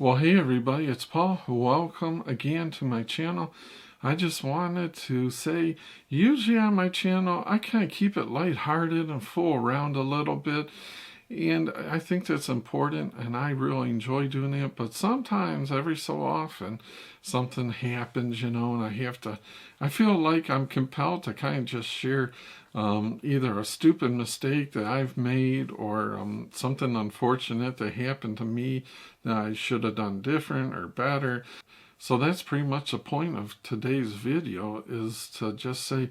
Well, hey everybody, it's Paul. Welcome again to my channel. I just wanted to say, usually on my channel, I kind of keep it lighthearted and fool around a little bit. And I think that's important, and I really enjoy doing it. But sometimes, every so often, something happens, and I feel like I'm compelled to kind of just share either a stupid mistake that I've made or something unfortunate that happened to me that I should have done different or better. So that's pretty much the point of today's video, is to just say,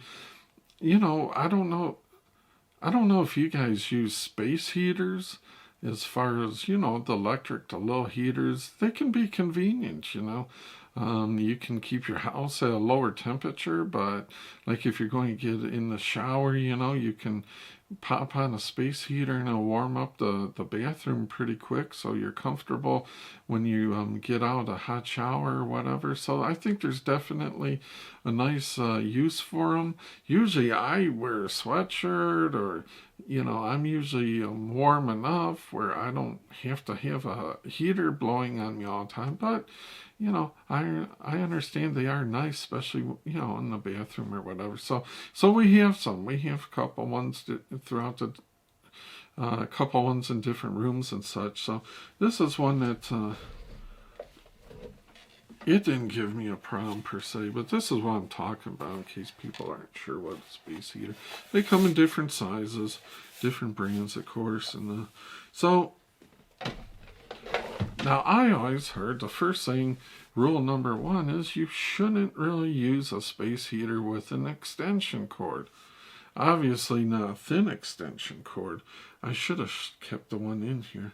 I don't know if you guys use space heaters as far as, the electric, the little heaters. They can be convenient. You can keep your house at a lower temperature, but like if you're going to get in the shower, you can pop on a space heater and it'll warm up the bathroom pretty quick, so you're comfortable when you get out of a hot shower or whatever. So I think there's definitely a nice use for them. Usually I wear a sweatshirt, or I'm usually warm enough where I don't have to have a heater blowing on me all the time. But I understand they are nice, especially in the bathroom or whatever. So we have some. We have a couple ones throughout the a couple ones in different rooms and such. So this is one that it didn't give me a problem per se, but this is what I'm talking about in case people aren't sure what a space heater. They come in different sizes, different brands, of course, and so. Now, I always heard the first thing, rule number one, is you shouldn't really use a space heater with an extension cord. Obviously not a thin extension cord. I should have kept the one in here.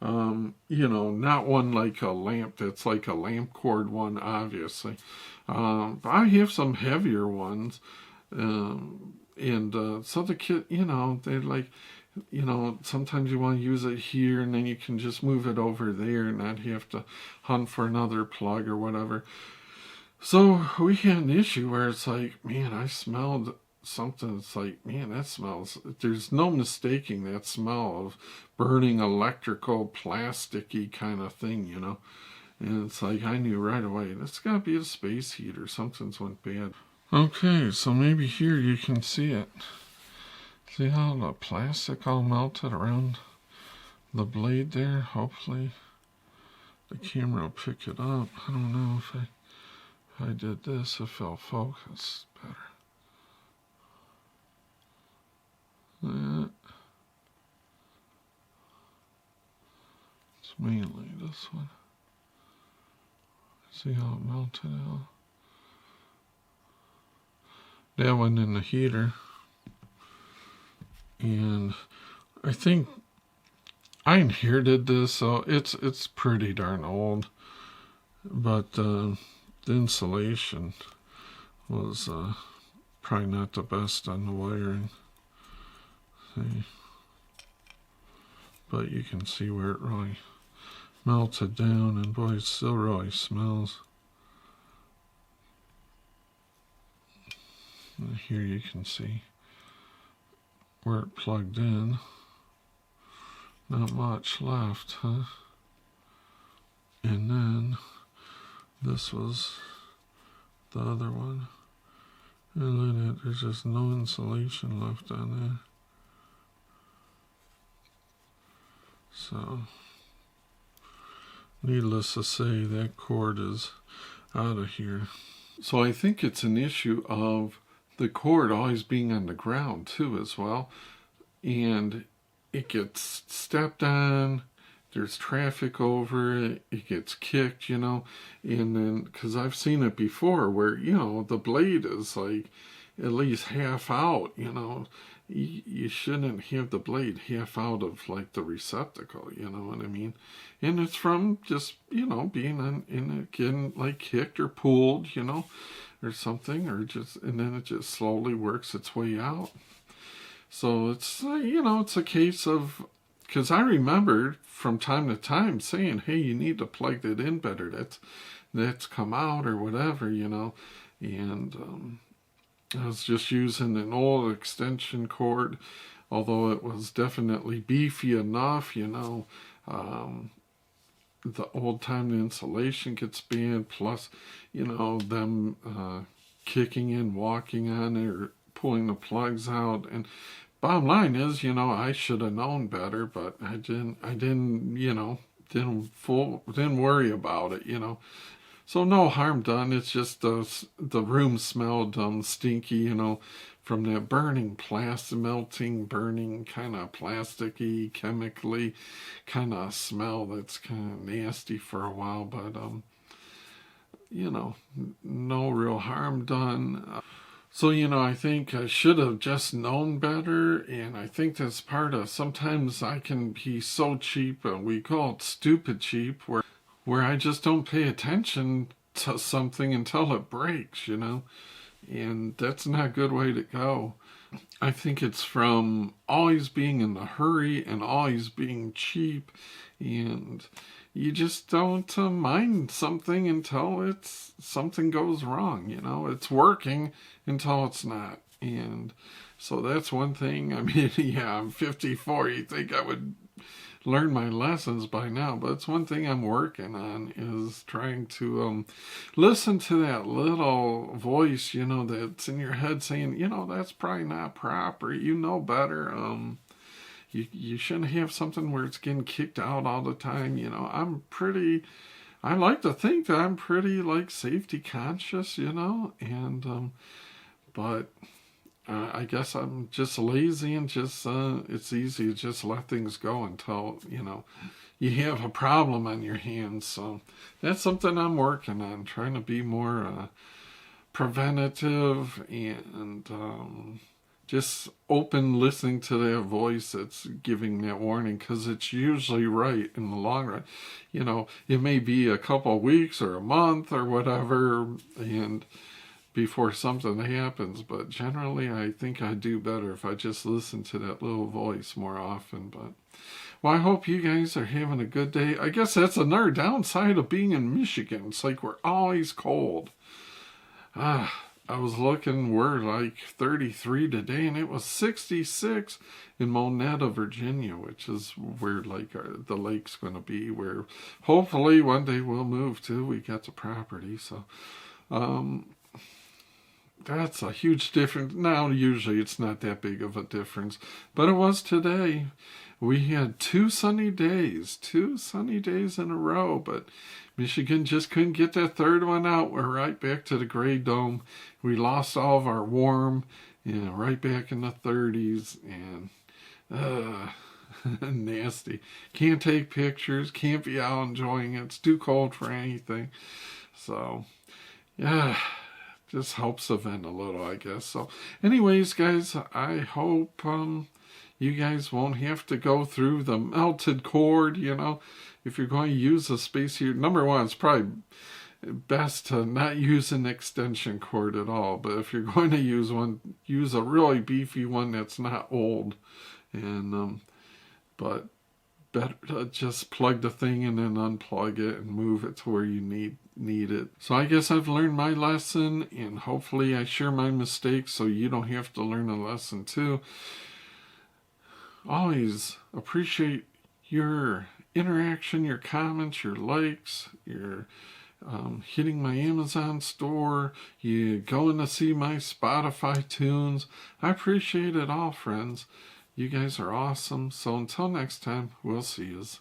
Not one like a lamp that's like a lamp cord one, obviously. But I have some heavier ones. So the kid, they're like, sometimes you want to use it here and then you can just move it over there and not have to hunt for another plug or whatever. So we had an issue where it's like, man, I smelled something. It's like, man, that smells, there's no mistaking that smell of burning electrical, plasticky kind of thing, And it's like, I knew right away, that's got to be a space heater. Something's went bad. Okay, so maybe here you can see it. See how the plastic all melted around the blade there? Hopefully the camera will pick it up. I don't know if I did this, if it'll focus better. It's mainly this one. See how it melted out? That went in the heater. And I think I inherited this, so it's pretty darn old. But the insulation was probably not the best on the wiring. See? But you can see where it really melted down, and boy, it still really smells. And here you can see where it plugged in. Not much left, huh? And then this was the other one. And then there's just no insulation left on there. So, needless to say, that cord is out of here. So I think it's an issue of the cord always being on the ground too as well, and it gets stepped on, there's traffic over it, it gets kicked, and then, because I've seen it before where, the blade is like at least half out, you shouldn't have the blade half out of like the receptacle, you know what I mean? And it's from just, being in it, getting like kicked or pulled, or something, or just, and then it just slowly works its way out. So it's, it's a case of, because I remember from time to time saying, hey, you need to plug that in better, that's come out or whatever, and I was just using an old extension cord, although it was definitely beefy enough, the old time the insulation gets bad, plus, them kicking in, walking on it, or pulling the plugs out. And bottom line is, I should have known better, but I didn't, didn't worry about it. So no harm done. It's just the room smelled stinky, from that burning plastic, melting, burning, kind of plasticky, chemically kind of smell that's kind of nasty for a while. But, no real harm done. So, I think I should have just known better, and I think that's part of, sometimes I can be so cheap, we call it stupid cheap, where I just don't pay attention to something until it breaks, and that's not a good way to go. I think it's from always being in a hurry and always being cheap, and you just don't mind something until something goes wrong. It's working until it's not. And so that's one thing. I mean, yeah, I'm 54. You think I would learn my lessons by now, but it's one thing I'm working on, is trying to listen to that little voice, that's in your head saying, that's probably not proper. You know better. You shouldn't have something where it's getting kicked out all the time. I like to think that I'm pretty safety conscious, and but I guess I'm just lazy, and just it's easy to just let things go until you have a problem on your hands. So that's something I'm working on, trying to be more preventative, and just open, listening to that voice that's giving that warning, because it's usually right in the long run. It may be a couple of weeks or a month or whatever, and before something happens, but generally I think I do better if I just listen to that little voice more often. But well, I hope you guys are having a good day. I guess that's another downside of being in Michigan. It's like we're always cold. I was looking, we're 33 today, and it was 66 in Monetta, Virginia, which is where the lake's going to be, where hopefully one day we'll move to. We got the property, so that's a huge difference. Now, usually it's not that big of a difference, but it was today. We had 2 sunny days in a row, but Michigan just couldn't get that third one out. We're right back to the gray dome. We lost all of our warm, right back in the 30s, and nasty. Can't take pictures, can't be out enjoying it. It's too cold for anything. So, yeah. Just helps the vent a little, I guess. So anyways, guys, I hope you guys won't have to go through the melted cord. If you're going to use a space heater, number one, it's probably best to not use an extension cord at all. But if you're going to use one, use a really beefy one that's not old. And but better to just plug the thing in and unplug it and move it to where you need it. So I guess I've learned my lesson, and hopefully I share my mistakes so you don't have to learn a lesson too. Always appreciate your interaction, your comments, your likes, your hitting my Amazon store, you going to see my Spotify tunes. I appreciate it all, friends. You guys are awesome. So until next time, we'll see yous.